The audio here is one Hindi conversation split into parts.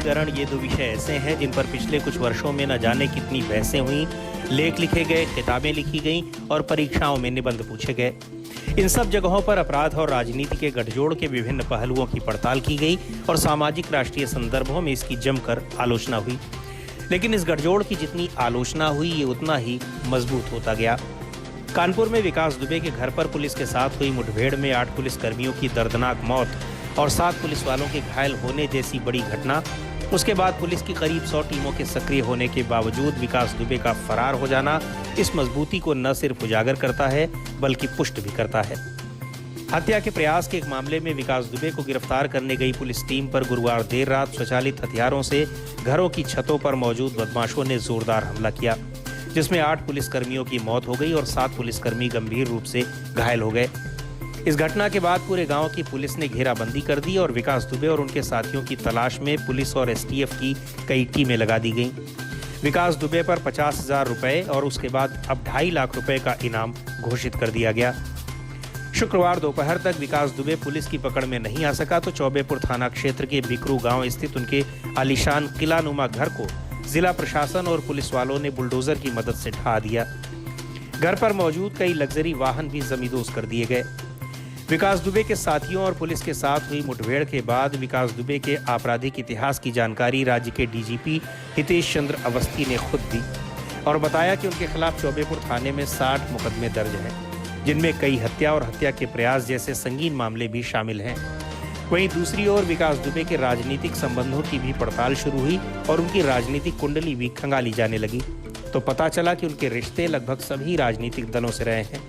राजनीतिकरण ये दो विषय ऐसे हैं जिन पर पिछले कुछ वर्षों में न जाने कितनी बहसें हुई, लेख लिखे गए, किताबें लिखी गईं और परीक्षाओं में निबंध पूछे गए। इन सब जगहों पर अपराध और राजनीति के गठजोड़ के विभिन्न पहलुओं की पड़ताल की गई और सामाजिक राष्ट्रीय संदर्भों में इसकी जमकर आलोचना हुई। लेकिन इस गठजोड़ की जितनी आलोचना हुई, ये उतना ही मजबूत होता गया। कानपुर में विकास दुबे के घर पर पुलिस के साथ हुई मुठभेड़ में 8 पुलिसकर्मियों की दर्दनाक मौत और 7 पुलिस वालों के घायल होने जैसी बड़ी घटना, उसके बाद पुलिस की करीब 100 टीमों के सक्रिय होने के बावजूद विकास दुबे का फरार हो जाना इस मजबूती को न सिर्फ उजागर करता है बल्कि पुष्ट भी करता है। हत्या के प्रयास के एक मामले में विकास दुबे को गिरफ्तार करने गई पुलिस टीम पर गुरुवार देर रात स्वचालित हथियारों से घरों की छतों पर मौजूद बदमाशों ने जोरदार हमला किया, जिसमें 8 पुलिसकर्मियों की मौत हो गई और 7 पुलिसकर्मी गंभीर रूप से घायल हो गए। इस घटना के बाद पूरे गांव की पुलिस ने घेराबंदी कर दी और विकास दुबे और उनके साथियों की तलाश में पुलिस और एसटीएफ की कई टीमें लगा दी गईं। विकास दुबे पर 50,000 रुपए और उसके बाद अब 2.5 लाख रुपए का इनाम घोषित कर दिया गया। शुक्रवार दोपहर तक विकास दुबे पुलिस की पकड़ में नहीं आ सका तो चौबेपुर थाना क्षेत्र के बिकरू गांव स्थित उनके आलीशान किलानुमा घर को जिला प्रशासन और पुलिस वालों ने बुलडोजर की मदद से ढहा दिया। घर पर मौजूद कई लग्जरी वाहन भी जमींदोज कर दिए गए। विकास दुबे के साथियों और पुलिस के साथ हुई मुठभेड़ के बाद विकास दुबे के आपराधिक इतिहास की जानकारी राज्य के डीजीपी हितेश चंद्र अवस्थी ने खुद दी और बताया कि उनके खिलाफ चौबेपुर थाने में 60 मुकदमे दर्ज हैं, जिनमें कई हत्या और हत्या के प्रयास जैसे संगीन मामले भी शामिल हैं। वहीं दूसरी ओर विकास दुबे के राजनीतिक संबंधों की भी पड़ताल शुरू हुई और उनकी राजनीतिक कुंडली भी खंगाली जाने लगी तो पता चला कि उनके रिश्ते लगभग सभी राजनीतिक दलों से रहे हैं,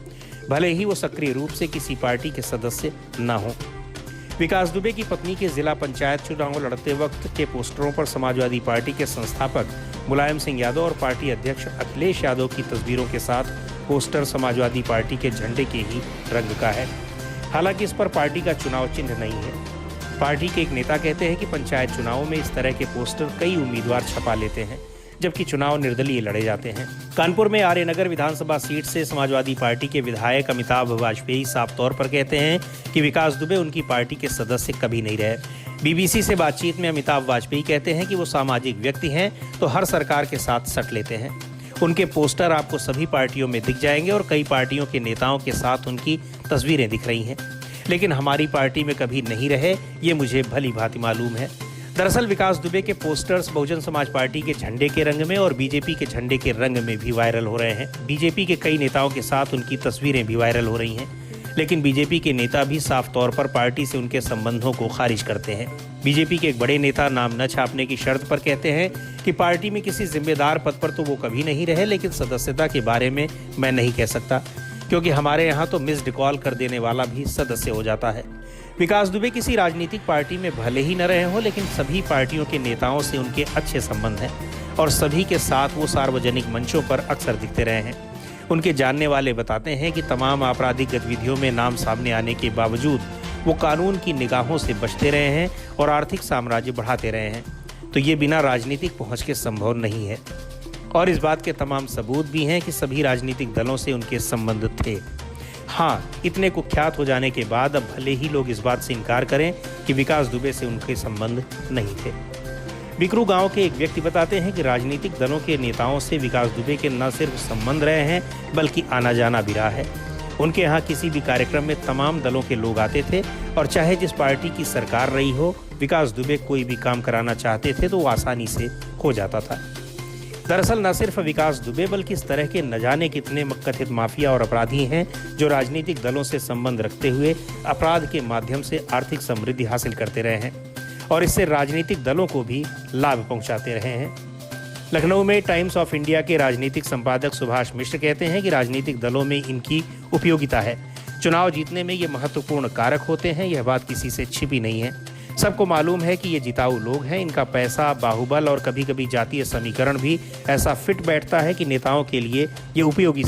भले ही वो सक्रिय रूप से किसी पार्टी के सदस्य न हों। विकास दुबे की पत्नी के जिला पंचायत चुनाव लड़ते वक्त के पोस्टरों पर समाजवादी पार्टी के संस्थापक मुलायम सिंह यादव और पार्टी अध्यक्ष अखिलेश यादव की तस्वीरों के साथ पोस्टर समाजवादी पार्टी के झंडे के ही रंग का है। हालांकि इस पर पार्टी का चुनाव चिन्ह नहीं है। पार्टी के एक नेता कहते हैं कि पंचायत चुनावों में इस तरह के पोस्टर कई उम्मीदवार छपा लेते हैं, जबकि चुनाव निर्दलीय लड़े जाते हैं। कानपुर में आर्यनगर विधानसभा सीट से समाजवादी पार्टी के विधायक अमिताभ वाजपेयी साफ तौर पर कहते हैं कि विकास दुबे उनकी पार्टी के सदस्य कभी नहीं रहे। बीबीसी से बातचीत में अमिताभ वाजपेयी कहते हैं कि वो सामाजिक व्यक्ति हैं तो हर सरकार के साथ सट लेते हैं। उनके पोस्टर आपको सभी पार्टियों में दिख जाएंगे और कई पार्टियों के नेताओं के साथ उनकी तस्वीरें दिख रही हैं, लेकिन हमारी पार्टी में कभी नहीं रहे, ये मुझे भली भांति मालूम है। दरअसल विकास दुबे के पोस्टर्स बहुजन समाज पार्टी के झंडे के रंग में और बीजेपी के झंडे के रंग में भी वायरल हो रहे हैं। बीजेपी के कई नेताओं के साथ उनकी तस्वीरें भी वायरल हो रही हैं, लेकिन बीजेपी के नेता भी साफ तौर पर पार्टी से उनके संबंधों को खारिज करते हैं। बीजेपी के एक बड़े नेता नाम न छापने की शर्त पर कहते हैं कि पार्टी में किसी जिम्मेदार पद पर तो वो कभी नहीं रहे, लेकिन सदस्यता के बारे में मैं नहीं कह सकता, क्योंकि हमारे यहाँ तो मिस्ड कॉल कर देने वाला भी सदस्य हो जाता है। विकास दुबे किसी राजनीतिक पार्टी में भले ही न रहे हों, लेकिन सभी पार्टियों के नेताओं से उनके अच्छे संबंध हैं और सभी के साथ वो सार्वजनिक मंचों पर अक्सर दिखते रहे हैं। उनके जानने वाले बताते हैं कि तमाम आपराधिक गतिविधियों में नाम सामने आने के बावजूद वो कानून की निगाहों से बचते रहे हैं और आर्थिक साम्राज्य बढ़ाते रहे हैं, तो ये बिना राजनीतिक पहुँच के संभव नहीं है। और इस बात के तमाम सबूत भी हैं कि सभी राजनीतिक दलों से उनके संबंध थे। हाँ, इतने कुख्यात हो जाने के बाद अब भले ही लोग इस बात से इनकार करें कि विकास दुबे से उनके संबंध नहीं थे। बिकरू गांव के एक व्यक्ति बताते हैं कि राजनीतिक दलों के नेताओं से विकास दुबे के न सिर्फ संबंध रहे हैं बल्कि आना जाना भी रहा है। उनके यहाँ किसी भी कार्यक्रम में तमाम दलों के लोग आते थे और चाहे जिस पार्टी की सरकार रही हो, विकास दुबे कोई भी काम कराना चाहते थे तो वो आसानी से हो जाता था। दरअसल न सिर्फ विकास दुबे बल्कि इस तरह के न जाने कितने कथित माफिया और अपराधी हैं जो राजनीतिक दलों से संबंध रखते हुए अपराध के माध्यम से आर्थिक समृद्धि हासिल करते रहे हैं और इससे राजनीतिक दलों को भी लाभ पहुंचाते रहे हैं। लखनऊ में टाइम्स ऑफ इंडिया के राजनीतिक संपादक सुभाष मिश्र कहते हैं कि राजनीतिक दलों में इनकी उपयोगिता है। चुनाव जीतने में ये महत्वपूर्ण कारक होते हैं, यह बात किसी से छिपी नहीं है। सबको मालूम है कि ये जिताऊ लोग हैं, इनका पैसा, बाहुबल और कभी कभी जातीय समीकरण भी ऐसा फिट बैठता है कि नेताओं के लिए ये उपयोगी